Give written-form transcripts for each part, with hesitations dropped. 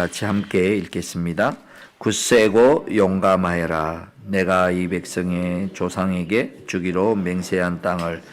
같이 함께 읽겠습니다. 굳세고 용감하여라. 내가 이 백성의 조상에게 주기로 맹세한 땅을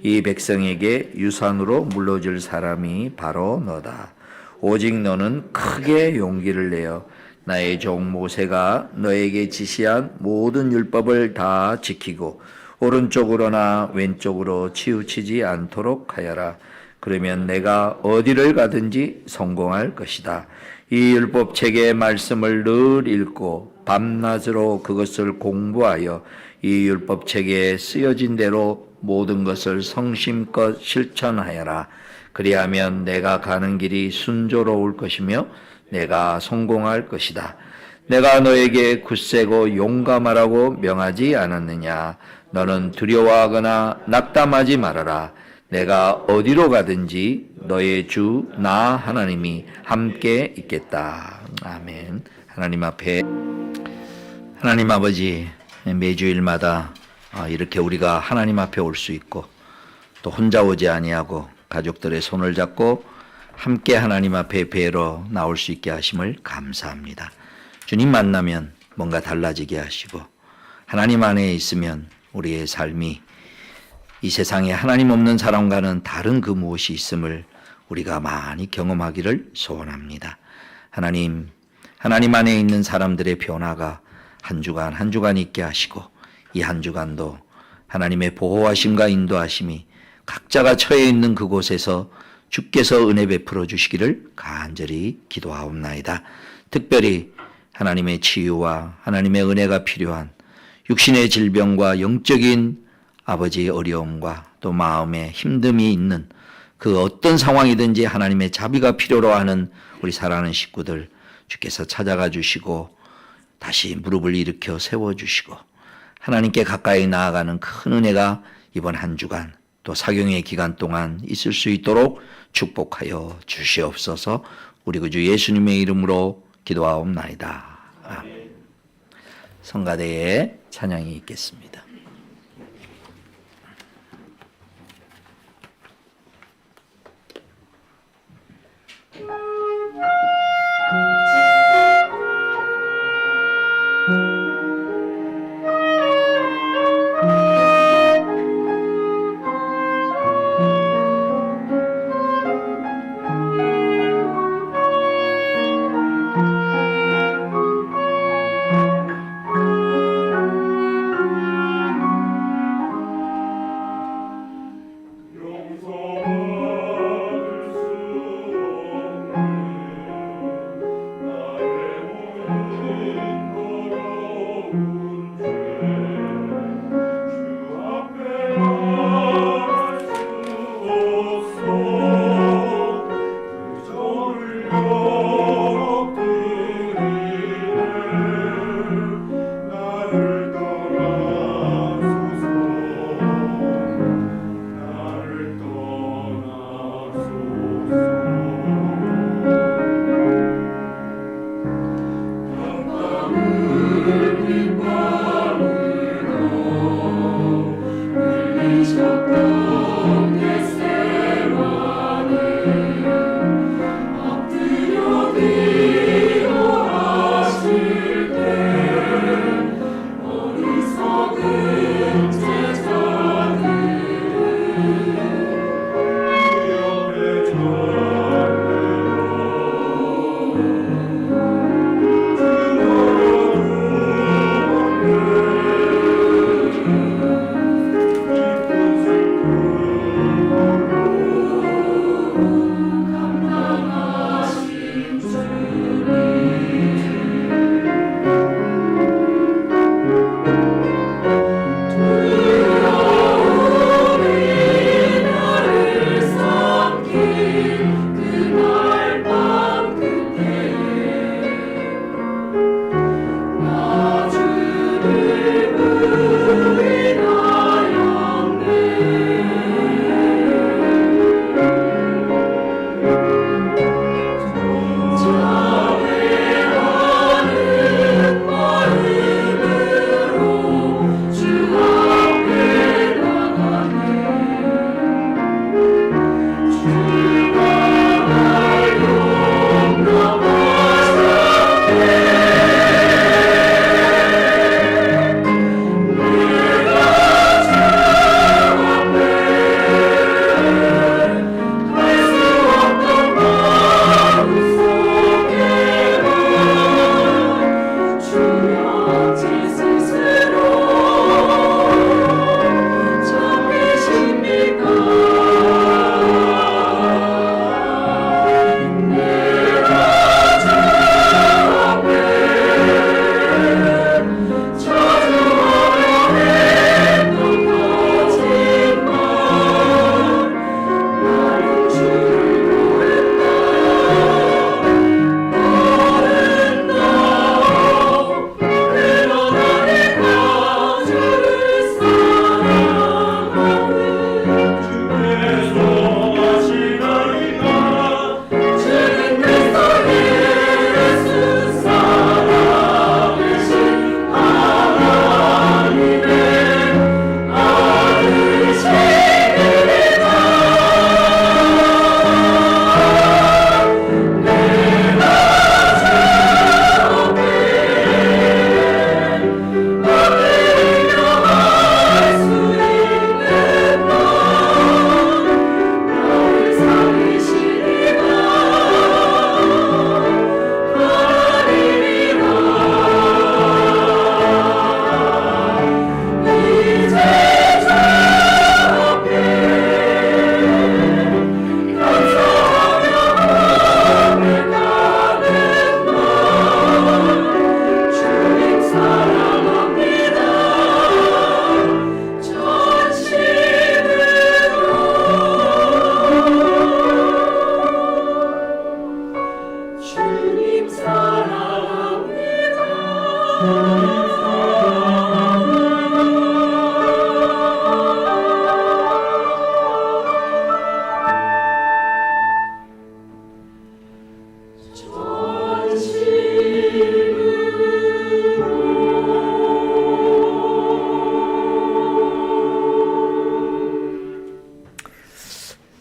이 백성에게 유산으로 물려줄 사람이 바로 너다. 오직 너는 크게 용기를 내어 나의 종 모세가 너에게 지시한 모든 율법을 다 지키고 오른쪽으로나 왼쪽으로 치우치지 않도록 하여라. 그러면 내가 어디를 가든지 성공할 것이다. 이 율법책의 말씀을 늘 읽고 밤낮으로 그것을 공부하여 이 율법책에 쓰여진 대로 모든 것을 성심껏 실천하여라. 그리하면 내가 가는 길이 순조로울 것이며 내가 성공할 것이다. 내가 너에게 굳세고 용감하라고 명하지 않았느냐? 너는 두려워하거나 낙담하지 말아라. 내가 어디로 가든지 너의 주 나 하나님이 함께 있겠다. 아멘. 하나님 앞에 하나님 아버지, 매주일마다 이렇게 우리가 하나님 앞에 올 수 있고 또 혼자 오지 아니하고 가족들의 손을 잡고 함께 하나님 앞에 뵈러 나올 수 있게 하심을 감사합니다. 주님 만나면 뭔가 달라지게 하시고 하나님 안에 있으면 우리의 삶이 이 세상에 하나님 없는 사람과는 다른 그 무엇이 있음을 우리가 많이 경험하기를 소원합니다. 하나님 안에 있는 사람들의 변화가 한 주간 한 주간 있게 하시고 이 한 주간도 하나님의 보호하심과 인도하심이 각자가 처해 있는 그곳에서 주께서 은혜 베풀어 주시기를 간절히 기도하옵나이다. 특별히 하나님의 치유와 하나님의 은혜가 필요한 육신의 질병과 영적인 아버지의 어려움과 또 마음의 힘듦이 있는 그 어떤 상황이든지 하나님의 자비가 필요로 하는 우리 사랑하는 식구들 주께서 찾아가 주시고 다시 무릎을 일으켜 세워주시고 하나님께 가까이 나아가는 큰 은혜가 이번 한 주간 또 사경의 기간 동안 있을 수 있도록 축복하여 주시옵소서. 우리 구주 예수님의 이름으로 기도하옵나이다. 아멘. 성가대에 찬양이 있겠습니다.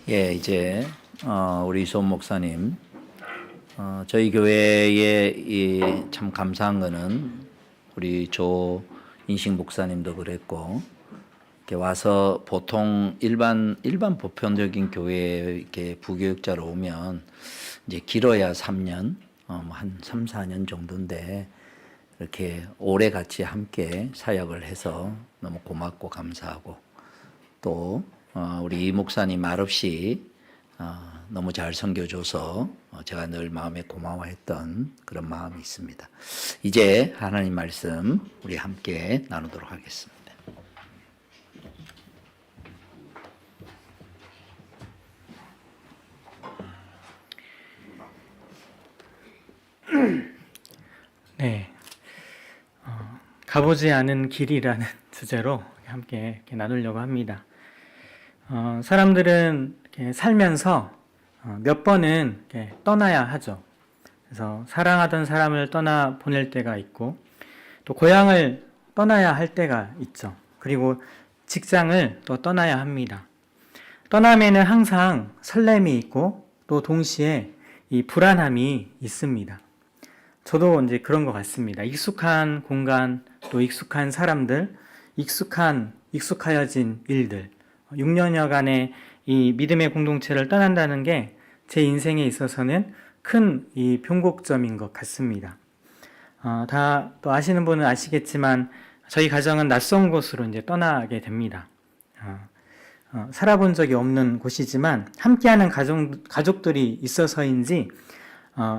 예, 이제 우리 손 목사님, 저희 교회에 참 감사한 거는 우리 조인식 목사님도 그랬고, 이렇게 와서 보통 일반 보편적인 교회에 이렇게 부교육자로 오면 이제 길어야 3년, 한 3, 4년 정도인데 이렇게 오래 같이 함께 사역을 해서 너무 고맙고 감사하고, 또 우리 이 목사님 말없이 너무 잘 섬겨줘서 제가 늘 마음에 고마워했던 그런 마음이 있습니다. 이제 하나님 말씀 우리 함께 나누도록 하겠습니다. 네, 가보지 않은 길이라는 주제로 함께 이렇게 나누려고 합니다. 사람들은 이렇게 살면서 몇 번은 이렇게 떠나야 하죠. 그래서 사랑하던 사람을 떠나 보낼 때가 있고, 또 고향을 떠나야 할 때가 있죠. 그리고 직장을 또 떠나야 합니다. 떠남에는 항상 설렘이 있고, 또 동시에 이 불안함이 있습니다. 저도 이제 그런 것 같습니다. 익숙한 공간, 또 익숙한 사람들, 익숙하여진 일들, 6년여간의 이 믿음의 공동체를 떠난다는 게 제 인생에 있어서는 큰 이 변곡점인 것 같습니다. 다 또 아시는 분은 아시겠지만 저희 가정은 낯선 곳으로 이제 떠나게 됩니다. 살아본 적이 없는 곳이지만 함께하는 가족들이 있어서인지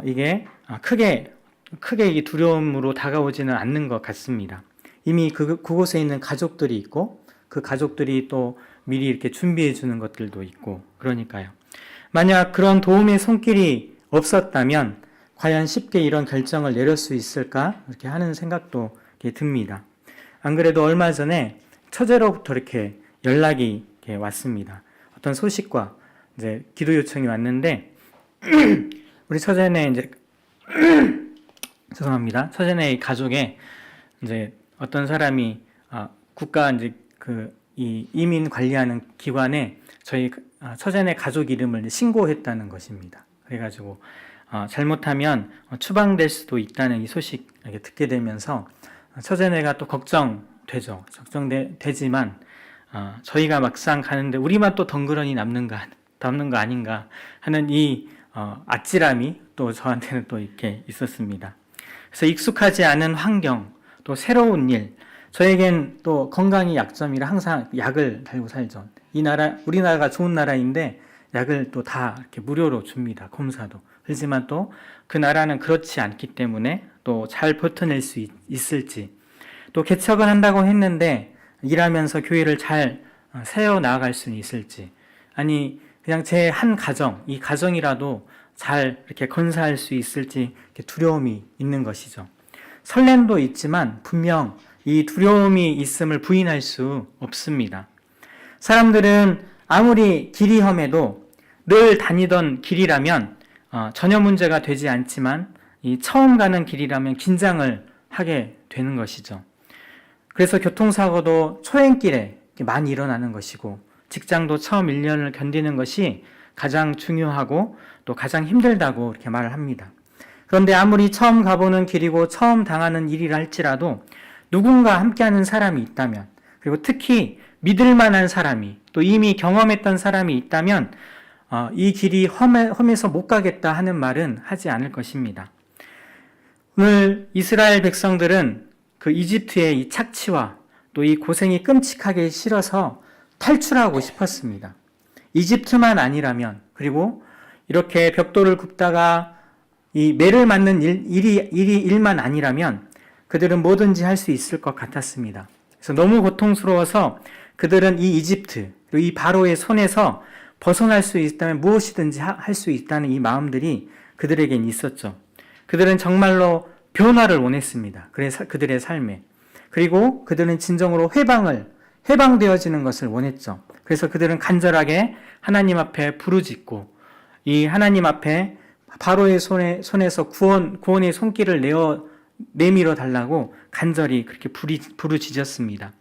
이게 크게 이 두려움으로 다가오지는 않는 것 같습니다. 이미 그곳에 있는 가족들이 있고, 그 가족들이 또 미리 이렇게 준비해 주는 것들도 있고, 그러니까요. 만약 그런 도움의 손길이 없었다면 과연 쉽게 이런 결정을 내릴 수 있을까? 이렇게 하는 생각도 이렇게 듭니다. 안 그래도 얼마 전에 처제로부터 이렇게 연락이 이렇게 왔습니다. 어떤 소식과 이제 기도 요청이 왔는데 우리 처제네 이제 죄송합니다. 처제네 가족에 이제 어떤 사람이 국가 이제 이 이민 관리하는 기관에 저희 처제네 가족 이름을 신고했다는 것입니다. 그래가지고 잘못하면 추방될 수도 있다는 이 소식 듣게 되면서 처제네가 또 걱정되죠. 걱정되지만 저희가 막상 가는데 우리만 또 덩그러니 남는 거 아닌가 하는 이 아찔함이 또 저한테는 또 이렇게 있었습니다. 그래서 익숙하지 않은 환경, 또 새로운 일, 저에겐 또 건강이 약점이라 항상 약을 달고 살죠. 우리나라가 좋은 나라인데 약을 또 다 이렇게 무료로 줍니다. 검사도. 하지만 또 그 나라는 그렇지 않기 때문에 또 잘 버텨낼 수 있을지, 또 개척을 한다고 했는데 일하면서 교회를 잘 세워 나아갈 수 있을지, 아니 그냥 제 한 가정, 이 가정이라도 잘 이렇게 건사할 수 있을지 이렇게 두려움이 있는 것이죠. 설렘도 있지만 분명 이 두려움이 있음을 부인할 수 없습니다. 사람들은 아무리 길이 험해도 늘 다니던 길이라면 전혀 문제가 되지 않지만 이 처음 가는 길이라면 긴장을 하게 되는 것이죠. 그래서 교통사고도 초행길에 많이 일어나는 것이고, 직장도 처음 1년을 견디는 것이 가장 중요하고 또 가장 힘들다고 이렇게 말을 합니다. 그런데 아무리 처음 가보는 길이고 처음 당하는 일이라 할지라도 누군가 함께하는 사람이 있다면, 그리고 특히 믿을 만한 사람이, 또 이미 경험했던 사람이 있다면 이 길이 험해서 못 가겠다 하는 말은 하지 않을 것입니다. 오늘 이스라엘 백성들은 그 이집트의 이 착취와 또 이 고생이 끔찍하게 싫어서 탈출하고 싶었습니다. 이집트만 아니라면, 그리고 이렇게 벽돌을 굽다가 이 매를 맞는 일만 아니라면 그들은 뭐든지 할 수 있을 것 같았습니다. 그래서 너무 고통스러워서 그들은 이 이집트, 그리고 이 바로의 손에서 벗어날 수 있다면 무엇이든지 할 수 있다는 이 마음들이 그들에겐 있었죠. 그들은 정말로 변화를 원했습니다. 그래서 그들의 삶에. 그리고 그들은 진정으로 해방되어지는 것을 원했죠. 그래서 그들은 간절하게 하나님 앞에 부르짖고 이 하나님 앞에 바로의 손에서 구원의 손길을 내밀어 달라고 간절히 그렇게 부르짖었습니다.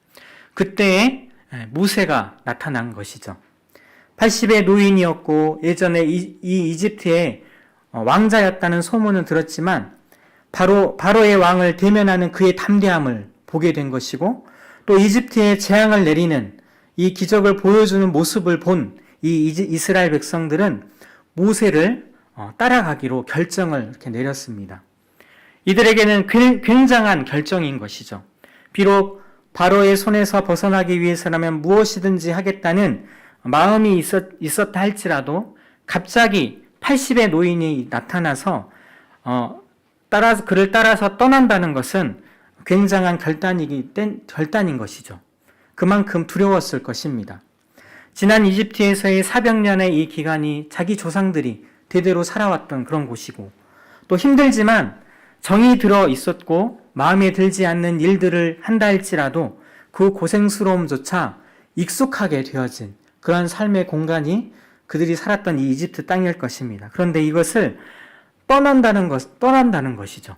그때에 모세가 나타난 것이죠. 80의 노인이었고 예전에 이 이집트의 왕자였다는 소문은 들었지만 바로의 왕을 대면하는 그의 담대함을 보게 된 것이고 또 이집트에 재앙을 내리는 이 기적을 보여주는 모습을 본 이 이스라엘 백성들은 모세를 따라가기로 결정을 이렇게 내렸습니다. 이들에게는 굉장한 결정인 것이죠. 비록 바로의 손에서 벗어나기 위해서라면 무엇이든지 하겠다는 마음이 있었다 할지라도 갑자기 80의 노인이 나타나서 그를 따라서 떠난다는 것은 굉장한 결단인 것이죠. 그만큼 두려웠을 것입니다. 지난 이집트에서의 400년의 이 기간이 자기 조상들이 대대로 살아왔던 그런 곳이고 또 힘들지만 정이 들어 있었고 마음에 들지 않는 일들을 한다 할지라도 그 고생스러움조차 익숙하게 되어진 그런 삶의 공간이 그들이 살았던 이 이집트 땅일 것입니다. 그런데 이것을 떠난다는 것이죠.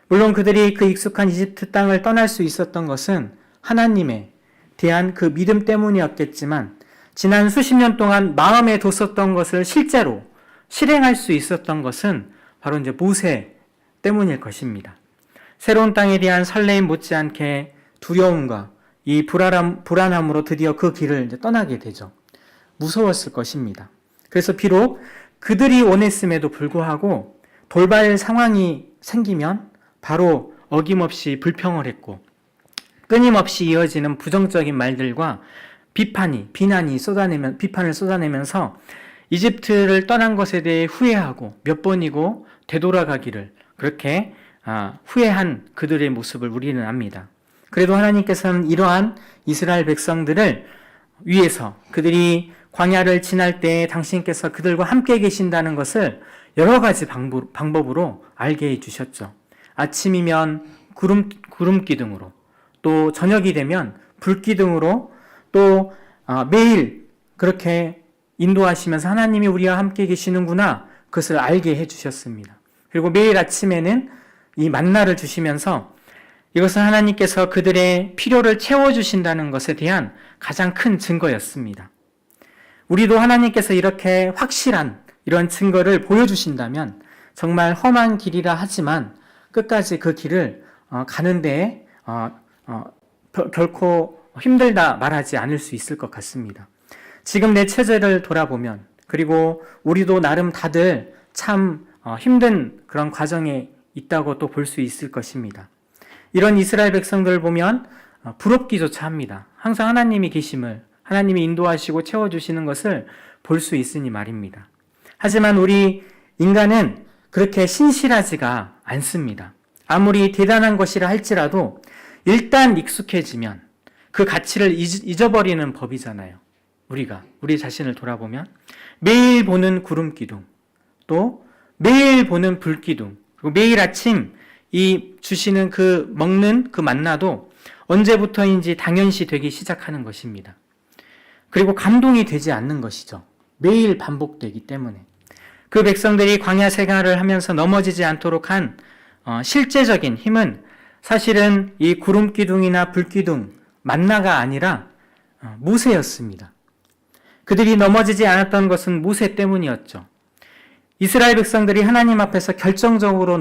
물론 그들이 그 익숙한 이집트 땅을 떠날 수 있었던 것은 하나님에 대한 그 믿음 때문이었겠지만 지난 수십 년 동안 마음에 뒀었던 것을 실제로 실행할 수 있었던 것은 바로 이제 모세 때문일 것입니다. 새로운 땅에 대한 설레임 못지않게 두려움과 이 불안함으로 드디어 그 길을 이제 떠나게 되죠. 무서웠을 것입니다. 그래서 비록 그들이 원했음에도 불구하고 돌발 상황이 생기면 바로 어김없이 불평을 했고 끊임없이 이어지는 부정적인 말들과 비판을 쏟아내면서 이집트를 떠난 것에 대해 후회하고 몇 번이고 되돌아가기를 그렇게 후회한 그들의 모습을 우리는 압니다. 그래도 하나님께서는 이러한 이스라엘 백성들을 위해서 그들이 광야를 지날 때 당신께서 그들과 함께 계신다는 것을 여러 가지 방법으로 알게 해주셨죠. 아침이면 구름 기둥으로, 또 저녁이 되면 불 기둥으로, 또 매일 그렇게 인도하시면서 하나님이 우리와 함께 계시는구나 그것을 알게 해주셨습니다. 그리고 매일 아침에는 이 만나를 주시면서 이것은 하나님께서 그들의 필요를 채워주신다는 것에 대한 가장 큰 증거였습니다. 우리도 하나님께서 이렇게 확실한 이런 증거를 보여주신다면 정말 험한 길이라 하지만 끝까지 그 길을 가는 데에 결코 힘들다 말하지 않을 수 있을 것 같습니다. 지금 내 체제를 돌아보면 그리고 우리도 나름 다들 참 힘든 그런 과정에 있다고 또 볼 수 있을 것입니다. 이런 이스라엘 백성들을 보면 부럽기조차 합니다. 항상 하나님이 계심을, 하나님이 인도하시고 채워주시는 것을 볼 수 있으니 말입니다. 하지만 우리 인간은 그렇게 신실하지가 않습니다. 아무리 대단한 것이라 할지라도 일단 익숙해지면 그 가치를 잊어버리는 법이잖아요. 우리 자신을 돌아보면 매일 보는 구름 기둥, 또 매일 보는 불 기둥, 그리고 매일 아침 이 주시는 먹는 그 만나도 언제부터인지 당연시 되기 시작하는 것입니다. 그리고 감동이 되지 않는 것이죠. 매일 반복되기 때문에. 그 백성들이 광야 생활을 하면서 넘어지지 않도록 한 실제적인 힘은 사실은 이 구름 기둥이나 불 기둥, 만나가 아니라 모세였습니다. 그들이 넘어지지 않았던 것은 모세 때문이었죠. 이스라엘 백성들이 하나님 앞에서 결정적으로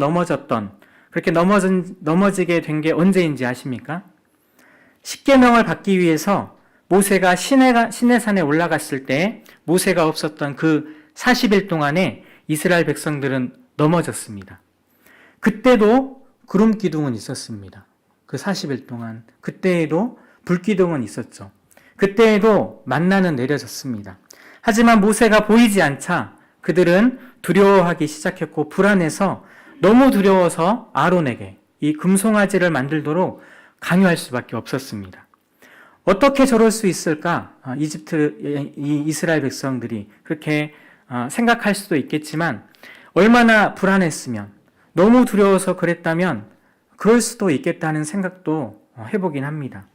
그렇게 넘어지게 된 게 언제인지 아십니까? 십계명을 받기 위해서 모세가 시내산에 올라갔을 때 모세가 없었던 그 40일 동안에 이스라엘 백성들은 넘어졌습니다. 그때도 구름 기둥은 있었습니다. 그 40일 동안 그때에도 불 기둥은 있었죠. 그때에도 만나는 내려졌습니다. 하지만 모세가 보이지 않자 그들은 두려워하기 시작했고 불안해서 너무 두려워서 아론에게 이 금송아지를 만들도록 강요할 수밖에 없었습니다. 어떻게 저럴 수 있을까? 이 이스라엘 백성들이 그렇게 생각할 수도 있겠지만 얼마나 불안했으면 너무 두려워서 그랬다면 그럴 수도 있겠다는 생각도 해보긴 합니다.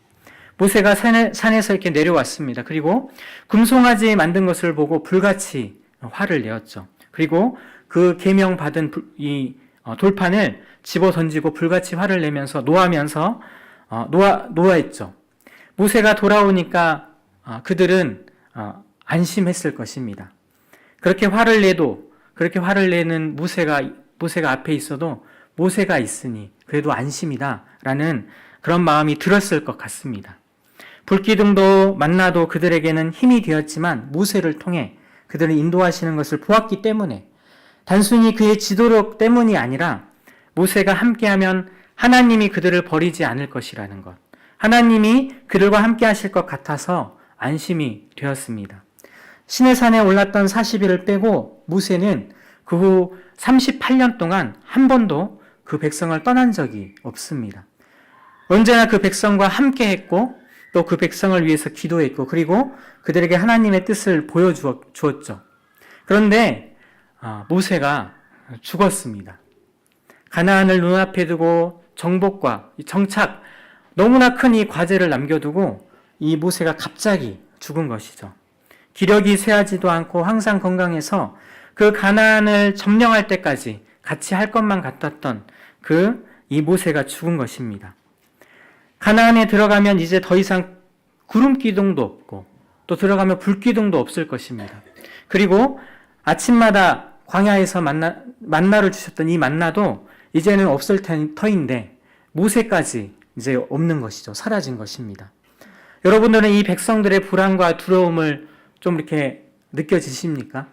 모세가 산에서 이렇게 내려왔습니다. 그리고 금송아지 만든 것을 보고 불같이 화를 내었죠. 그리고 그 계명 받은 이 돌판을 집어 던지고 불같이 화를 내면서 노아했죠. 모세가 돌아오니까 그들은 안심했을 것입니다. 그렇게 화를 내는 모세가 앞에 있어도 모세가 있으니 그래도 안심이다라는 그런 마음이 들었을 것 같습니다. 불기둥도 만나도 그들에게는 힘이 되었지만 모세를 통해 그들을 인도하시는 것을 보았기 때문에 단순히 그의 지도력 때문이 아니라 모세가 함께하면 하나님이 그들을 버리지 않을 것이라는 것, 하나님이 그들과 함께 하실 것 같아서 안심이 되었습니다. 시내산에 올랐던 40일을 빼고 모세는 그 후 38년 동안 한 번도 그 백성을 떠난 적이 없습니다. 언제나 그 백성과 함께 했고 또 그 백성을 위해서 기도했고 그리고 그들에게 하나님의 뜻을 보여주었죠. 그런데 모세가 죽었습니다. 가나안을 눈앞에 두고 정복과 정착, 너무나 큰 이 과제를 남겨두고 이 모세가 갑자기 죽은 것이죠. 기력이 쇠하지도 않고 항상 건강해서 그 가나안을 점령할 때까지 같이 할 것만 같았던 이 모세가 죽은 것입니다. 가나안에 들어가면 이제 더 이상 구름 기둥도 없고 또 들어가면 불 기둥도 없을 것입니다. 그리고 아침마다 광야에서 만나를 주셨던 이 만나도 이제는 없을 터인데 모세까지 이제 없는 것이죠. 사라진 것입니다. 여러분들은 이 백성들의 불안과 두려움을 좀 이렇게 느껴지십니까?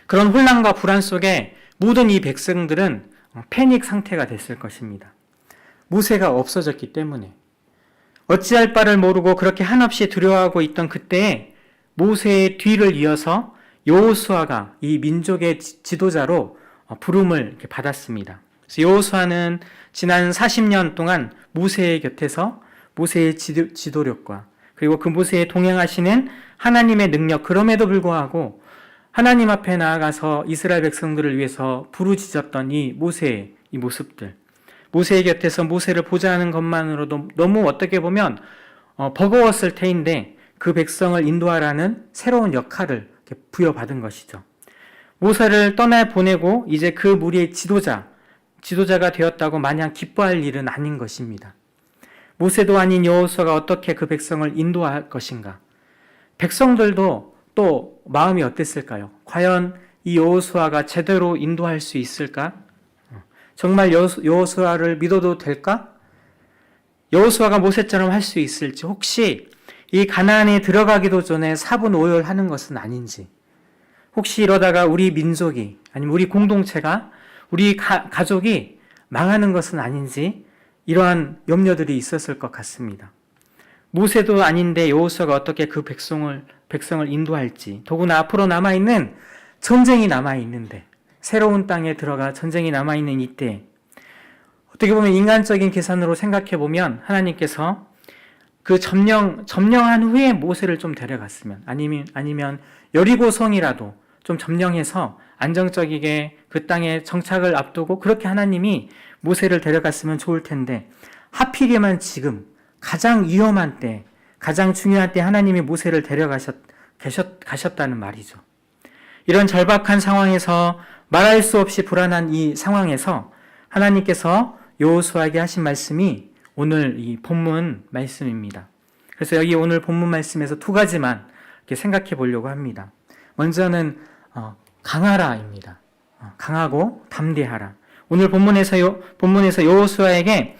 그런 혼란과 불안 속에 모든 이 백성들은 패닉 상태가 됐을 것입니다. 모세가 없어졌기 때문에 어찌할 바를 모르고 그렇게 한없이 두려워하고 있던 그때에 모세의 뒤를 이어서 여호수아가 이 민족의 지도자로 부름을 이렇게 받았습니다. 그래서 여호수아는 지난 40년 동안 모세의 곁에서 모세의 지도력과 그리고 그 모세에 동행하시는 하나님의 능력, 그럼에도 불구하고 하나님 앞에 나아가서 이스라엘 백성들을 위해서 부르짖었던 이 모세의 이 모습들, 모세의 곁에서 모세를 보자 하는 것만으로도 너무 어떻게 보면 버거웠을 테인데 그 백성을 인도하라는 새로운 역할을 부여받은 것이죠. 모세를 떠나보내고 이제 그 무리의 지도자가 되었다고 마냥 기뻐할 일은 아닌 것입니다. 모세도 아닌 여호수아가 어떻게 그 백성을 인도할 것인가? 백성들도 또 마음이 어땠을까요? 과연 이 여호수아가 제대로 인도할 수 있을까? 정말 여호수아를 믿어도 될까? 여호수아가 모세처럼 할 수 있을지, 혹시 이 가나안에 들어가기도 전에 사분오열하는 것은 아닌지, 혹시 이러다가 우리 민족이 아니면 우리 공동체가 우리 가족이 망하는 것은 아닌지 이러한 염려들이 있었을 것 같습니다. 모세도 아닌데 여호수아가 어떻게 그 백성을 인도할지, 더구나 앞으로 남아있는 전쟁이 남아있는데, 새로운 땅에 들어가 전쟁이 남아있는 이때 어떻게 보면 인간적인 계산으로 생각해보면 하나님께서 그 점령한 후에 모세를 좀 데려갔으면, 아니면 여리고성이라도 좀 점령해서 안정적이게 그 땅에 정착을 앞두고 그렇게 하나님이 모세를 데려갔으면 좋을 텐데, 하필이면 지금 가장 위험한 때, 가장 중요한 때 하나님이 모세를 가셨다는 말이죠. 이런 절박한 상황에서, 말할 수 없이 불안한 이 상황에서 하나님께서 여호수아에게 하신 말씀이 오늘 이 본문 말씀입니다. 그래서 여기 오늘 본문 말씀에서 두 가지만 이렇게 생각해 보려고 합니다. 먼저는 강하라입니다. 강하고 담대하라. 오늘 본문에서 여호수아에게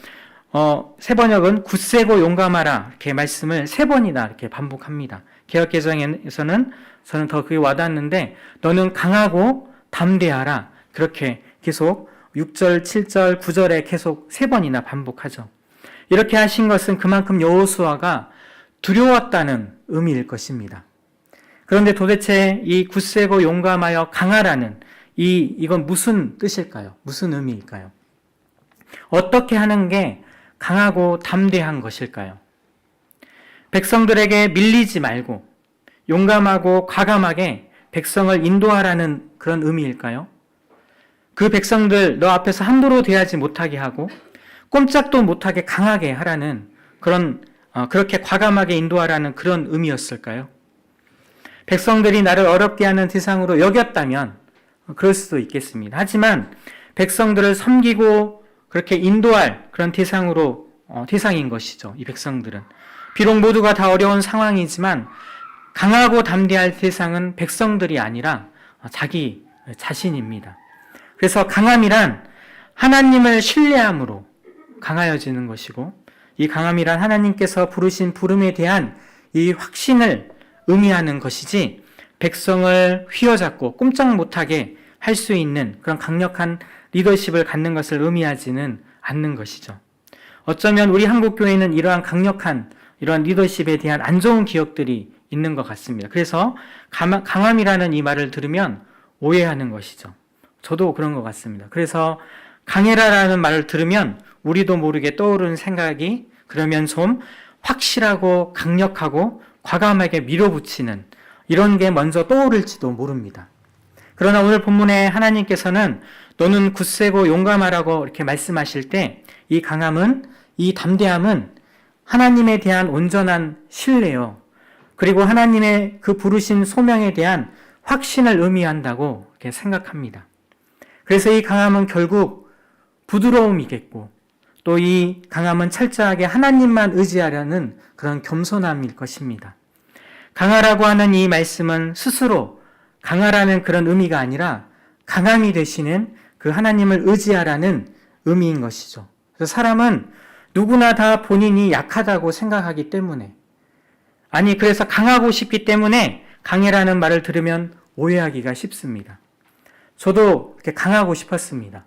세 번역은 굳세고 용감하라 이렇게 말씀을 세 번이나 이렇게 반복합니다. 개역개정에서는 저는 더 그게 와닿는데, 너는 강하고 담대하라, 그렇게 계속 6절, 7절, 9절에 계속 세 번이나 반복하죠. 이렇게 하신 것은 그만큼 여호수아가 두려웠다는 의미일 것입니다. 그런데 도대체 이 굳세고 용감하여 강하라는 이건 무슨 뜻일까요? 무슨 의미일까요? 어떻게 하는 게 강하고 담대한 것일까요? 백성들에게 밀리지 말고 용감하고 과감하게 백성을 인도하라는 그런 의미일까요? 그 백성들 너 앞에서 함부로 대하지 못하게 하고 꼼짝도 못하게 강하게 하라는 그런 그렇게 과감하게 인도하라는 그런 의미였을까요? 백성들이 나를 어렵게 하는 대상으로 여겼다면 그럴 수도 있겠습니다. 하지만 백성들을 섬기고 그렇게 인도할 그런 대상인 것이죠. 이 백성들은. 비록 모두가 다 어려운 상황이지만 강하고 담대할 대상은 백성들이 아니라 자기 자신입니다. 그래서 강함이란 하나님을 신뢰함으로 강하여지는 것이고, 이 강함이란 하나님께서 부르신 부름에 대한 이 확신을 의미하는 것이지 백성을 휘어잡고 꼼짝 못하게 할 수 있는 그런 강력한 리더십을 갖는 것을 의미하지는 않는 것이죠. 어쩌면 우리 한국교회는 이러한 강력한 이러한 리더십에 대한 안 좋은 기억들이 있는 것 같습니다. 그래서 강함이라는 이 말을 들으면 오해하는 것이죠. 저도 그런 것 같습니다. 그래서 강해라라는 말을 들으면 우리도 모르게 떠오르는 생각이 그러면 좀 확실하고 강력하고 과감하게 밀어붙이는 이런 게 먼저 떠오를지도 모릅니다. 그러나 오늘 본문에 하나님께서는 너는 굳세고 용감하라고 이렇게 말씀하실 때 이 강함은, 이 담대함은 하나님에 대한 온전한 신뢰요. 그리고 하나님의 그 부르신 소명에 대한 확신을 의미한다고 이렇게 생각합니다. 그래서 이 강함은 결국 부드러움이겠고 또 이 강함은 철저하게 하나님만 의지하려는 그런 겸손함일 것입니다. 강하라고 하는 이 말씀은 스스로 강하라는 그런 의미가 아니라 강함이 되시는 그 하나님을 의지하라는 의미인 것이죠. 그래서 사람은 누구나 다 본인이 약하다고 생각하기 때문에, 그래서 강하고 싶기 때문에 강해라는 말을 들으면 오해하기가 쉽습니다. 저도 이렇게 강하고 싶었습니다.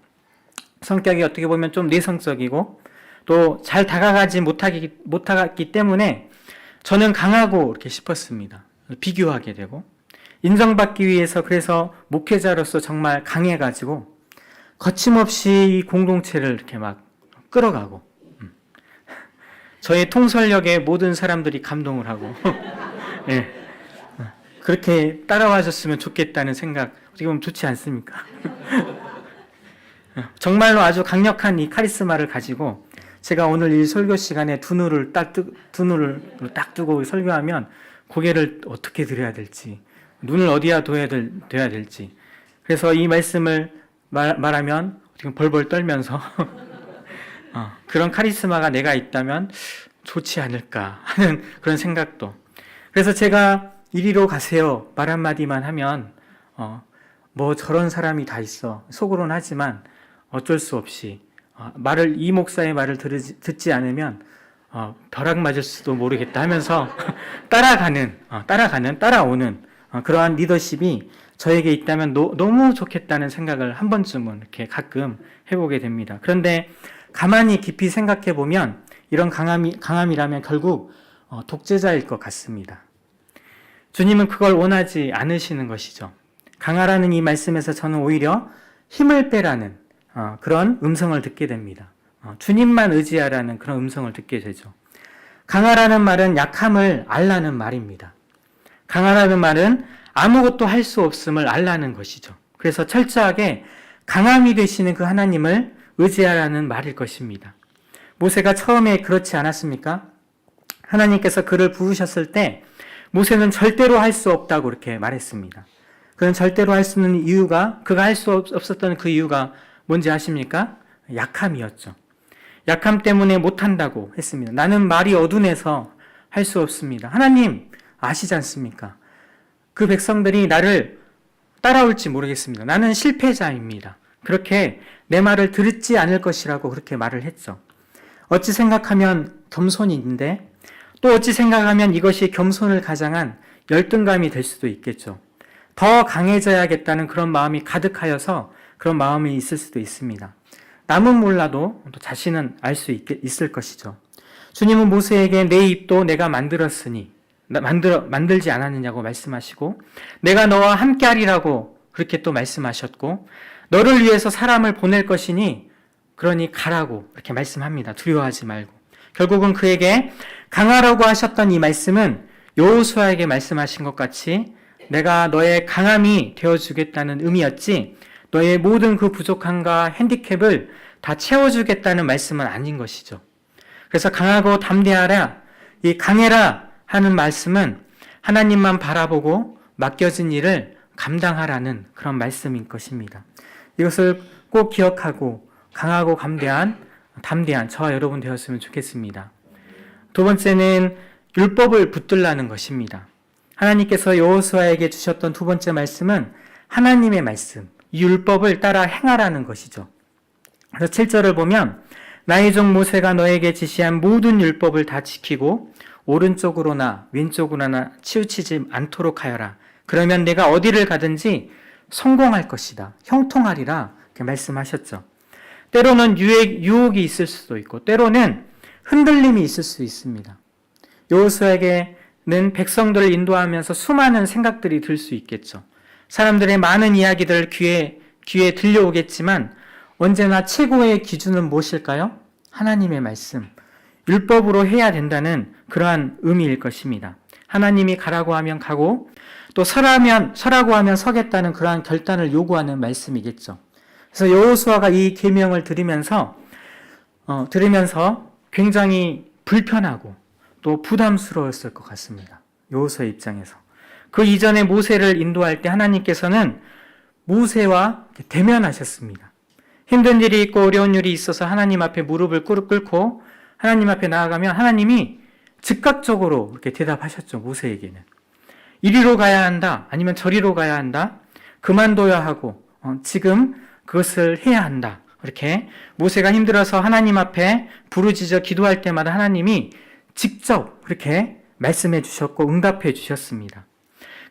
성격이 어떻게 보면 좀 내성적이고 또 잘 다가가지 못하기 때문에 저는 강하고 이렇게 싶었습니다. 비교하게 되고 인정받기 위해서 그래서 목회자로서 정말 강해가지고 거침없이 이 공동체를 이렇게 막 끌어가고 저의 통솔력에 모든 사람들이 감동을 하고 네. 그렇게 따라와줬으면 좋겠다는 생각 어떻게 보면 좋지 않습니까? 정말로 아주 강력한 이 카리스마를 가지고 제가 오늘 이 설교 시간에 두 눈을 딱 뜨고 설교하면 고개를 어떻게 들어야 될지, 눈을 어디야 둬야 될지, 그래서 이 말씀을 말하면 지금 벌벌 떨면서 그런 카리스마가 내가 있다면 좋지 않을까 하는 그런 생각도. 그래서 제가 이리로 가세요 말 한마디만 하면 뭐 저런 사람이 다 있어 속으로는 하지만 어쩔 수 없이 이 목사의 말을 듣지 않으면 벼락 맞을 수도 모르겠다 하면서 따라오는 그러한 리더십이 저에게 있다면 너무 좋겠다는 생각을 한 번쯤은 이렇게 가끔 해보게 됩니다. 그런데 가만히 깊이 생각해 보면 이런 강함이라면 결국 독재자일 것 같습니다. 주님은 그걸 원하지 않으시는 것이죠. 강하라는 이 말씀에서 저는 오히려 힘을 빼라는 그런 음성을 듣게 됩니다. 주님만 의지하라는 그런 음성을 듣게 되죠. 강하라는 말은 약함을 알라는 말입니다. 강하라는 말은 아무것도 할 수 없음을 알라는 것이죠. 그래서 철저하게 강함이 되시는 그 하나님을 의지하라는 말일 것입니다. 모세가 처음에 그렇지 않았습니까? 하나님께서 그를 부르셨을 때 모세는 절대로 할 수 없다고 이렇게 말했습니다. 그는 절대로 할 수 없는 이유가, 그가 할 수 없었던 그 이유가 뭔지 아십니까? 약함이었죠. 약함 때문에 못한다고 했습니다. 나는 말이 어둔해서 할 수 없습니다. 하나님 아시지 않습니까? 그 백성들이 나를 따라올지 모르겠습니다. 나는 실패자입니다. 그렇게 내 말을 듣지 않을 것이라고 그렇게 말을 했죠. 어찌 생각하면 겸손인데 또 어찌 생각하면 이것이 겸손을 가장한 열등감이 될 수도 있겠죠. 더 강해져야겠다는 그런 마음이 가득하여서 그런 마음이 있을 수도 있습니다. 남은 몰라도 또 자신은 알 수 있을 것이죠. 주님은 모세에게 내 입도 내가 만들었으니 만들지 않았느냐고 말씀하시고 내가 너와 함께 하리라고 그렇게 또 말씀하셨고 너를 위해서 사람을 보낼 것이니 그러니 가라고 이렇게 말씀합니다. 두려워하지 말고. 결국은 그에게 강하라고 하셨던 이 말씀은 여호수아에게 말씀하신 것 같이 내가 너의 강함이 되어주겠다는 의미였지 너의 모든 그 부족함과 핸디캡을 다 채워주겠다는 말씀은 아닌 것이죠. 그래서 강하고 담대하라, 이 강해라 하는 말씀은 하나님만 바라보고 맡겨진 일을 감당하라는 그런 말씀인 것입니다. 이것을 꼭 기억하고 강하고 담대한 저와 여러분 되었으면 좋겠습니다. 두 번째는 율법을 붙들라는 것입니다. 하나님께서 여호수아에게 주셨던 두 번째 말씀은 하나님의 말씀, 이 율법을 따라 행하라는 것이죠. 그래서 7절을 보면 나의 종 모세가 너에게 지시한 모든 율법을 다 지키고 오른쪽으로나 왼쪽으로나 치우치지 않도록 하여라. 그러면 내가 어디를 가든지 성공할 것이다. 형통하리라. 이렇게 말씀하셨죠. 때로는 유혹이 있을 수도 있고 때로는 흔들림이 있을 수 있습니다. 여호수아에게는 백성들을 인도하면서 수많은 생각들이 들 수 있겠죠. 사람들의 많은 이야기들 귀에 들려오겠지만 언제나 최고의 기준은 무엇일까요? 하나님의 말씀, 율법으로 해야 된다는 그러한 의미일 것입니다. 하나님이 가라고 하면 가고 또 서라고 하면 서겠다는 그러한 결단을 요구하는 말씀이겠죠. 그래서 여호수아가 이 계명을 들으면서 굉장히 불편하고 또 부담스러웠을 것 같습니다. 여호수아 입장에서. 그 이전에 모세를 인도할 때 하나님께서는 모세와 대면하셨습니다. 힘든 일이 있고 어려운 일이 있어서 하나님 앞에 무릎을 꿇고 하나님 앞에 나아가면 하나님이 즉각적으로 이렇게 대답하셨죠. 모세에게는. 이리로 가야 한다. 아니면 저리로 가야 한다. 그만둬야 하고 지금 그것을 해야 한다. 이렇게 모세가 힘들어서 하나님 앞에 부르짖어 기도할 때마다 하나님이 직접 그렇게 말씀해 주셨고 응답해 주셨습니다.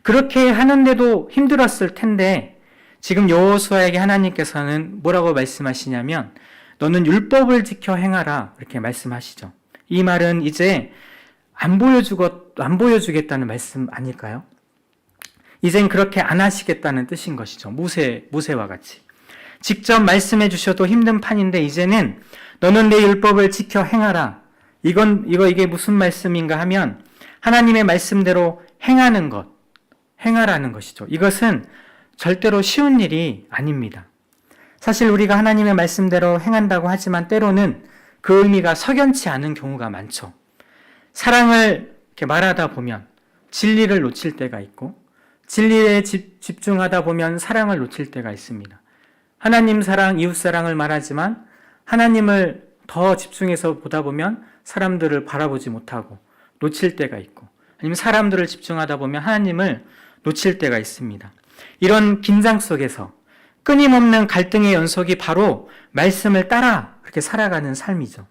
그렇게 하는데도 힘들었을 텐데 지금 여호수아에게 하나님께서는 뭐라고 말씀하시냐면 너는 율법을 지켜 행하라 이렇게 말씀하시죠. 이 말은 이제 안 보여주겠다는 말씀 아닐까요? 이젠 그렇게 안 하시겠다는 뜻인 것이죠. 모세와 같이. 직접 말씀해 주셔도 힘든 판인데 이제는 너는 내 율법을 지켜 행하라. 이게 무슨 말씀인가 하면 하나님의 말씀대로 행하라는 것이죠. 이것은 절대로 쉬운 일이 아닙니다. 사실 우리가 하나님의 말씀대로 행한다고 하지만 때로는 그 의미가 석연치 않은 경우가 많죠. 사랑을 이렇게 말하다 보면 진리를 놓칠 때가 있고 진리에 집중하다 보면 사랑을 놓칠 때가 있습니다. 하나님 사랑, 이웃 사랑을 말하지만 하나님을 더 집중해서 보다 보면 사람들을 바라보지 못하고 놓칠 때가 있고 아니면 사람들을 집중하다 보면 하나님을 놓칠 때가 있습니다. 이런 긴장 속에서 끊임없는 갈등의 연속이 바로 말씀을 따라 그렇게 살아가는 삶이죠.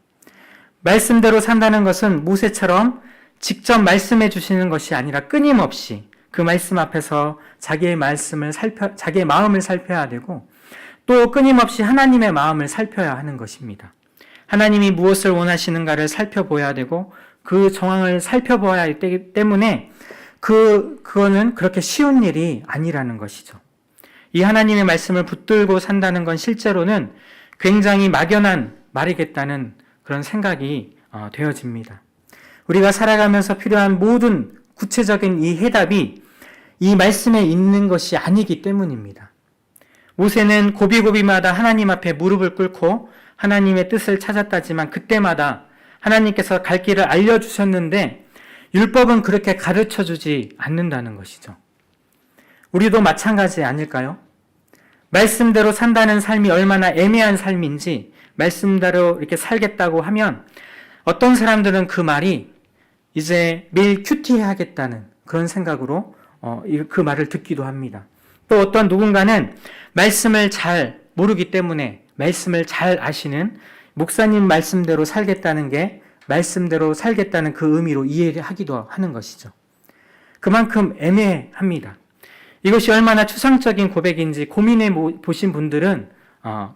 말씀대로 산다는 것은 모세처럼 직접 말씀해 주시는 것이 아니라 끊임없이 그 말씀 앞에서 자기의 마음을 살펴야 되고 또 끊임없이 하나님의 마음을 살펴야 하는 것입니다. 하나님이 무엇을 원하시는가를 살펴봐야 되고 그 정황을 살펴봐야 하기 때문에 그거는 그렇게 쉬운 일이 아니라는 것이죠. 이 하나님의 말씀을 붙들고 산다는 건 실제로는 굉장히 막연한 말이겠다는 그런 생각이 되어집니다. 우리가 살아가면서 필요한 모든 구체적인 이 해답이 이 말씀에 있는 것이 아니기 때문입니다. 모세는 고비고비마다 하나님 앞에 무릎을 꿇고 하나님의 뜻을 찾았다지만 그때마다 하나님께서 갈 길을 알려주셨는데 율법은 그렇게 가르쳐주지 않는다는 것이죠. 우리도 마찬가지 아닐까요? 말씀대로 산다는 삶이 얼마나 애매한 삶인지 말씀대로 이렇게 살겠다고 하면 어떤 사람들은 그 말이 이제 매일 큐티해야겠다는 그런 생각으로 그 말을 듣기도 합니다. 또 어떤 누군가는 말씀을 잘 모르기 때문에 말씀을 잘 아시는 목사님 말씀대로 살겠다는 게 말씀대로 살겠다는 그 의미로 이해하기도 하는 것이죠. 그만큼 애매합니다. 이것이 얼마나 추상적인 고백인지 고민해 보신 분들은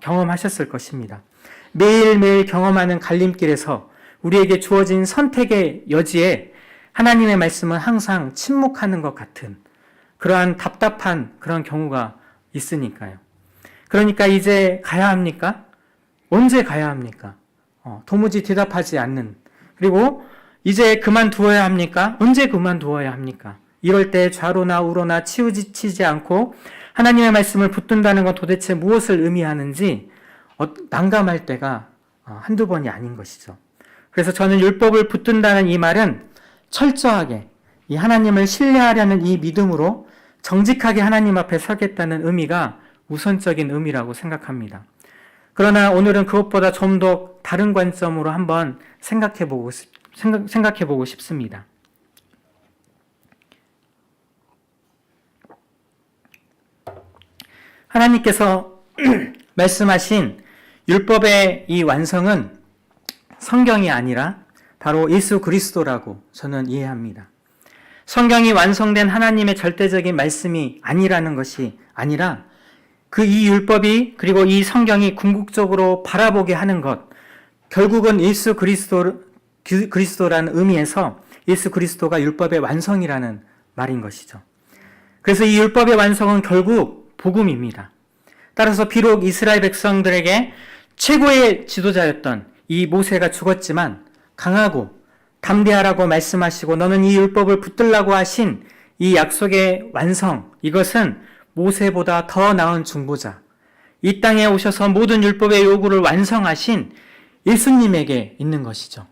경험하셨을 것입니다. 매일매일 경험하는 갈림길에서 우리에게 주어진 선택의 여지에 하나님의 말씀은 항상 침묵하는 것 같은 그러한 답답한 그런 경우가 있으니까요. 그러니까 이제 가야 합니까? 언제 가야 합니까? 도무지 대답하지 않는, 그리고 이제 그만두어야 합니까? 언제 그만두어야 합니까? 이럴 때 좌로나 우로나 치우치지 않고 하나님의 말씀을 붙든다는 건 도대체 무엇을 의미하는지 난감할 때가 한두 번이 아닌 것이죠. 그래서 저는 율법을 붙든다는 이 말은 철저하게 이 하나님을 신뢰하려는 이 믿음으로 정직하게 하나님 앞에 서겠다는 의미가 우선적인 의미라고 생각합니다. 그러나 오늘은 그것보다 좀 더 다른 관점으로 한번 생각해 보고 싶습니다. 하나님께서 말씀하신 율법의 이 완성은 성경이 아니라 바로 예수 그리스도라고 저는 이해합니다. 성경이 완성된 하나님의 절대적인 말씀이 아니라는 것이 아니라 그 이 율법이 그리고 이 성경이 궁극적으로 바라보게 하는 것, 결국은 예수 그리스도라는 의미에서 예수 그리스도가 율법의 완성이라는 말인 것이죠. 그래서 이 율법의 완성은 결국 복음입니다. 따라서 비록 이스라엘 백성들에게 최고의 지도자였던 이 모세가 죽었지만 강하고 담대하라고 말씀하시고 너는 이 율법을 붙들라고 하신 이 약속의 완성, 이것은 모세보다 더 나은 중보자, 이 땅에 오셔서 모든 율법의 요구를 완성하신 예수님에게 있는 것이죠.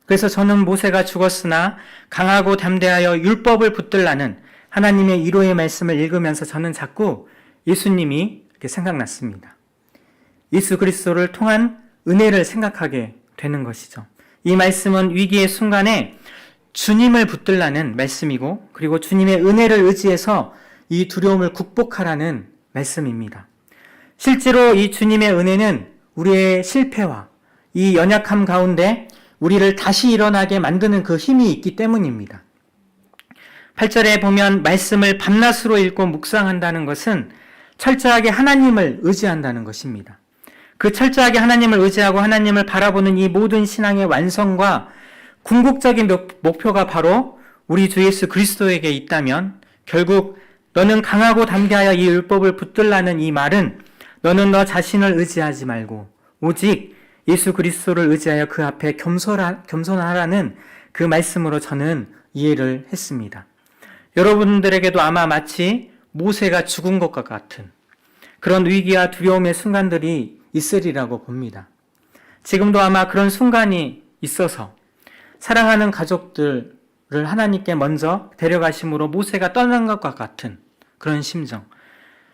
그래서 저는 모세가 죽었으나 강하고 담대하여 율법을 붙들라는 하나님의 위로의 말씀을 읽으면서 저는 자꾸 예수님이 이렇게 생각났습니다. 예수 그리스도를 통한 은혜를 생각하게 되는 것이죠. 이 말씀은 위기의 순간에 주님을 붙들라는 말씀이고 그리고 주님의 은혜를 의지해서 이 두려움을 극복하라는 말씀입니다. 실제로 이 주님의 은혜는 우리의 실패와 이 연약함 가운데 우리를 다시 일어나게 만드는 그 힘이 있기 때문입니다. 8절에 보면 말씀을 밤낮으로 읽고 묵상한다는 것은 철저하게 하나님을 의지한다는 것입니다. 그 철저하게 하나님을 의지하고 하나님을 바라보는 이 모든 신앙의 완성과 궁극적인 목표가 바로 우리 주 예수 그리스도에게 있다면 결국 너는 강하고 담대하여 이 율법을 붙들라는 이 말은 너는 너 자신을 의지하지 말고 오직 예수 그리스도를 의지하여 그 앞에 겸손하라는 그 말씀으로 저는 이해를 했습니다. 여러분들에게도 아마 마치 모세가 죽은 것과 같은 그런 위기와 두려움의 순간들이 있으리라고 봅니다. 지금도 아마 그런 순간이 있어서 사랑하는 가족들을 하나님께 먼저 데려가심으로 모세가 떠난 것과 같은 그런 심정,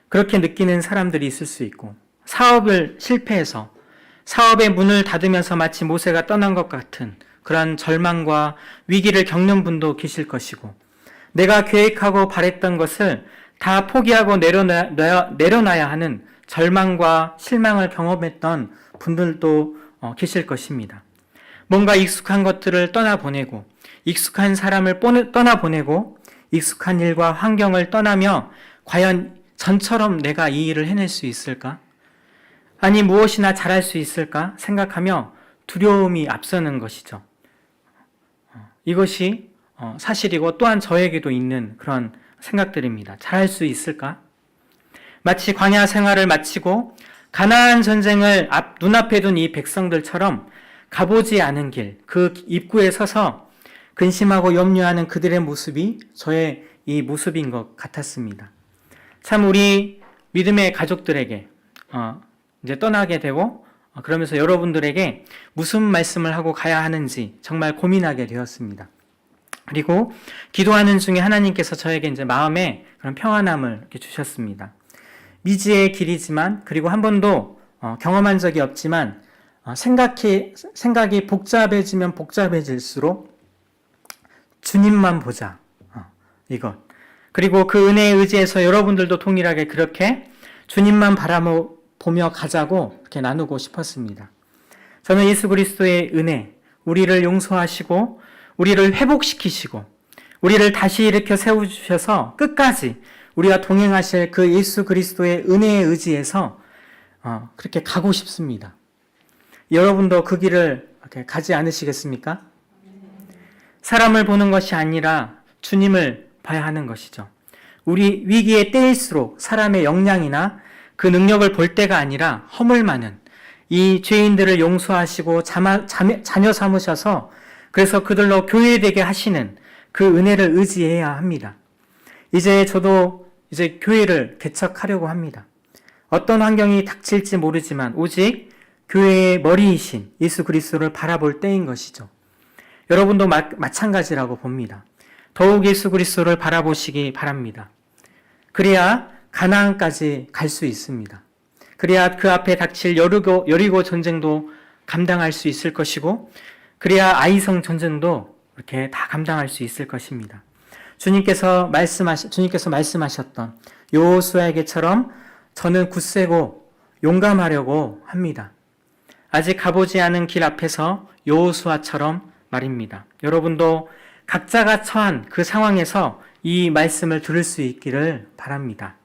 그렇게 느끼는 사람들이 있을 수 있고 사업을 실패해서 사업의 문을 닫으면서 마치 모세가 떠난 것 같은 그러한 절망과 위기를 겪는 분도 계실 것이고 내가 계획하고 바랬던 것을 다 포기하고 내려놔야 하는 절망과 실망을 경험했던 분들도 계실 것입니다. 뭔가 익숙한 것들을 떠나보내고 익숙한 사람을 떠나보내고 익숙한 일과 환경을 떠나며 과연 전처럼 내가 이 일을 해낼 수 있을까? 아니 무엇이나 잘할 수 있을까? 생각하며 두려움이 앞서는 것이죠. 이것이 사실이고 또한 저에게도 있는 그런 생각들입니다. 잘할 수 있을까? 마치 광야 생활을 마치고 가나안 전쟁을 눈앞에 둔 이 백성들처럼 가보지 않은 길, 그 입구에 서서 근심하고 염려하는 그들의 모습이 저의 이 모습인 것 같았습니다. 참 우리 믿음의 가족들에게 이제 떠나게 되고 그러면서 여러분들에게 무슨 말씀을 하고 가야 하는지 정말 고민하게 되었습니다. 그리고 기도하는 중에 하나님께서 저에게 이제 마음에 그런 평안함을 이렇게 주셨습니다. 미지의 길이지만 그리고 한 번도 경험한 적이 없지만 생각이 복잡해지면 복잡해질수록 주님만 보자. 이것. 그리고 그 은혜에 의지해서 여러분들도 동일하게 그렇게 주님만 바라보며 가자고 이렇게 나누고 싶었습니다. 저는 예수 그리스도의 은혜, 우리를 용서하시고 우리를 회복시키시고 우리를 다시 일으켜 세워주셔서 끝까지 우리와 동행하실 그 예수 그리스도의 은혜에 의지해서 그렇게 가고 싶습니다. 여러분도 그 길을 이렇게 가지 않으시겠습니까? 사람을 보는 것이 아니라 주님을 봐야 하는 것이죠. 우리 위기의 때일수록 사람의 역량이나 그 능력을 볼 때가 아니라 허물 많은 이 죄인들을 용서하시고 자녀 삼으셔서 그래서 그들로 교회되게 하시는 그 은혜를 의지해야 합니다. 이제 저도 이제 교회를 개척하려고 합니다. 어떤 환경이 닥칠지 모르지만 오직 교회의 머리이신 예수 그리스도를 바라볼 때인 것이죠. 여러분도 마찬가지라고 봅니다. 더욱 예수 그리스도를 바라보시기 바랍니다. 그래야 가나안까지 갈 수 있습니다. 그래야 그 앞에 닥칠 여리고 전쟁도 감당할 수 있을 것이고, 그래야 아이성 전쟁도 이렇게 다 감당할 수 있을 것입니다. 주님께서 말씀하셨던 여호수아에게처럼 저는 굳세고 용감하려고 합니다. 아직 가보지 않은 길 앞에서 여호수아처럼 말입니다. 여러분도 각자가 처한 그 상황에서 이 말씀을 들을 수 있기를 바랍니다.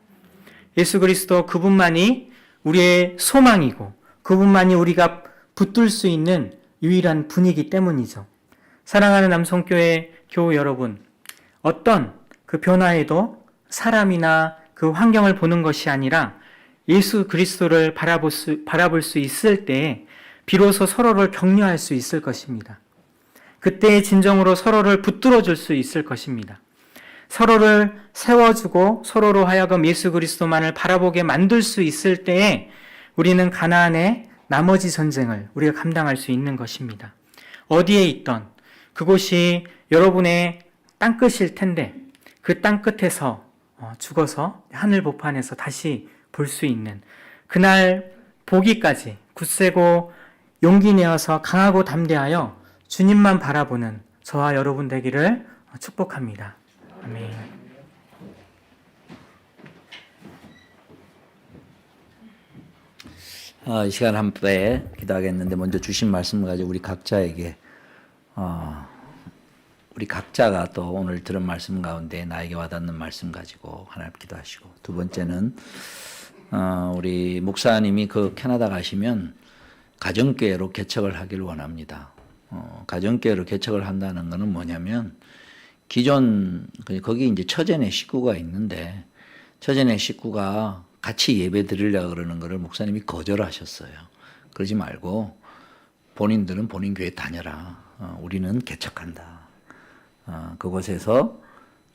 예수 그리스도 그분만이 우리의 소망이고 그분만이 우리가 붙들 수 있는 유일한 분이기 때문이죠. 사랑하는 남성교회 교우 여러분, 어떤 그 변화에도 사람이나 그 환경을 보는 것이 아니라 예수 그리스도를 바라볼 수 있을 때 비로소 서로를 격려할 수 있을 것입니다. 그때의 진정으로 서로를 붙들어 줄 수 있을 것입니다. 서로를 세워주고 서로로 하여금 예수 그리스도만을 바라보게 만들 수 있을 때에 우리는 가나안의 나머지 전쟁을 우리가 감당할 수 있는 것입니다. 어디에 있던 그곳이 여러분의 땅끝일 텐데 그 땅끝에서 죽어서 하늘 보판에서 다시 볼 수 있는 그날 보기까지 굳세고 용기 내어서 강하고 담대하여 주님만 바라보는 저와 여러분 되기를 축복합니다. 아멘. 이 시간 함께 기도하겠는데 먼저 주신 말씀을 가지고 우리 각자에게 우리 각자가 또 오늘 들은 말씀 가운데 나에게 와닿는 말씀 가지고 하나님 기도하시고, 두 번째는 우리 목사님이 그 캐나다 가시면 가정교회로 개척을 하기를 원합니다. 가정교회로 개척을 한다는 것은 뭐냐면 기존 거기 이제 처제네 식구가 있는데 처제네 식구가 같이 예배 드리려고 그러는 것을 목사님이 거절하셨어요. 그러지 말고 본인들은 본인 교회 다녀라. 우리는 개척한다. 그곳에서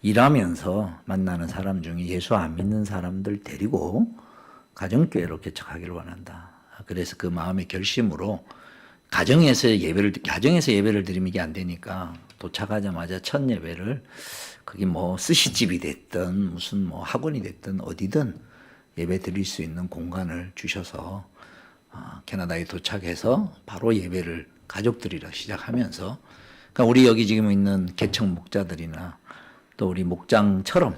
일하면서 만나는 사람 중에 예수 안 믿는 사람들 데리고 가정교회로 개척하기를 원한다. 그래서 그 마음의 결심으로 가정에서 예배를 드리면 이게 안 되니까 도착하자마자 첫 예배를 그게 뭐 스시집이 됐든 무슨 뭐 학원이 됐든 어디든 예배 드릴 수 있는 공간을 주셔서 캐나다에 도착해서 바로 예배를 가족들이랑 시작하면서, 그러니까 우리 여기 지금 있는 개척 목자들이나 또 우리 목장처럼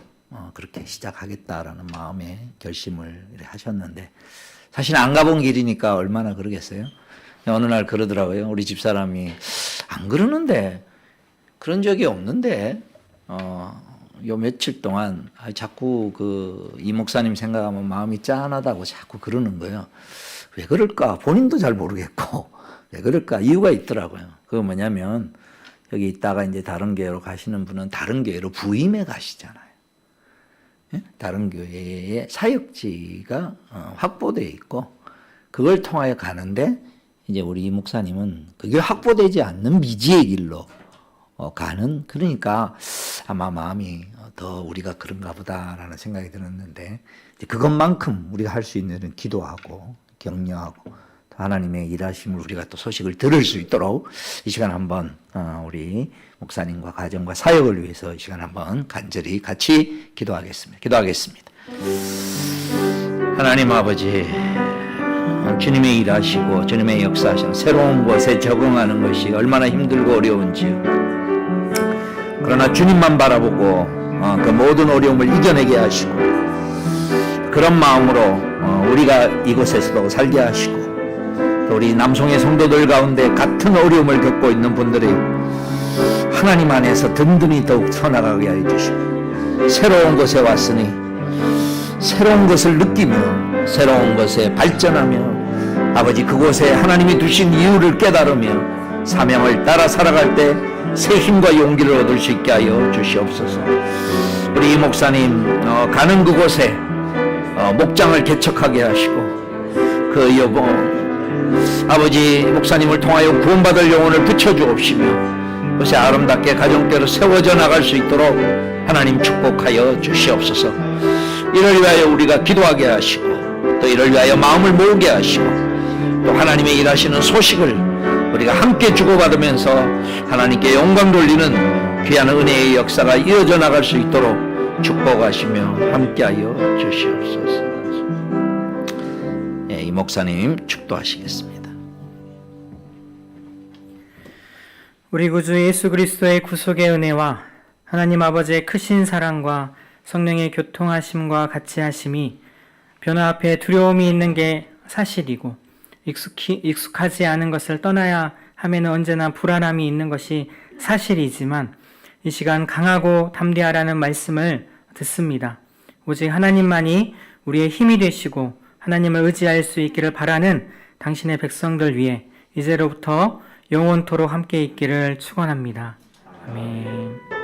그렇게 시작하겠다라는 마음의 결심을 하셨는데, 사실 안 가본 길이니까 얼마나 그러겠어요. 어느 날 그러더라고요. 우리 집사람이 안 그러는데, 그런 적이 없는데 요 며칠 동안 자꾸 이 목사님 생각하면 마음이 짠하다고 자꾸 그러는 거예요. 왜 그럴까? 본인도 잘 모르겠고 왜 그럴까? 이유가 있더라고요. 그거 뭐냐면 여기 있다가 이제 다른 교회로 가시는 분은 다른 교회로 부임해 가시잖아요. 예? 다른 교회의 사역지가 확보되어 있고 그걸 통하여 가는데, 이제 우리 이 목사님은 그게 확보되지 않는 미지의 길로 가는, 그러니까 아마 마음이 더 우리가 그런가 보다라는 생각이 들었는데, 그것만큼 우리가 할 수 있는 기도하고 격려하고 하나님의 일하심을 우리가 또 소식을 들을 수 있도록 이 시간 한번 우리 목사님과 가정과 사역을 위해서 이 시간 한번 간절히 같이 기도하겠습니다. 하나님 아버지, 주님의 일하시고 주님의 역사하시는 새로운 것에 적응하는 것이 얼마나 힘들고 어려운지요. 그러나 주님만 바라보고 그 모든 어려움을 이겨내게 하시고, 그런 마음으로 우리가 이곳에서도 살게 하시고, 또 우리 남송의 성도들 가운데 같은 어려움을 겪고 있는 분들이 하나님 안에서 든든히 더욱 서나가게 해주시고, 새로운 곳에 왔으니 새로운 것을 느끼며 새로운 것에 발전하며 아버지 그곳에 하나님이 두신 이유를 깨달으며 사명을 따라 살아갈 때 새 힘과 용기를 얻을 수 있게 하여 주시옵소서. 우리 이 목사님 가는 그곳에 목장을 개척하게 하시고, 그 여보 아버지 목사님을 통하여 구원받을 영혼을 붙여주옵시며 그것이 아름답게 가정대로 세워져 나갈 수 있도록 하나님 축복하여 주시옵소서. 이를 위하여 우리가 기도하게 하시고 또 이를 위하여 마음을 모으게 하시고 또 하나님의 일하시는 소식을 우리가 함께 주고받으면서 하나님께 영광 돌리는 귀한 은혜의 역사가 이어져 나갈 수 있도록 축복하시며 함께하여 주시옵소서. 예, 이 목사님 축도하시겠습니다. 우리 구주 예수 그리스도의 구속의 은혜와 하나님 아버지의 크신 사랑과 성령의 교통하심과 같이 하심이 변화 앞에 두려움이 있는 게 사실이고 익숙하지 않은 것을 떠나야 하면은 언제나 불안함이 있는 것이 사실이지만 이 시간 강하고 담대하라는 말씀을 듣습니다. 오직 하나님만이 우리의 힘이 되시고 하나님을 의지할 수 있기를 바라는 당신의 백성들 위해 이제로부터 영원토록 함께 있기를 축원합니다. 아멘.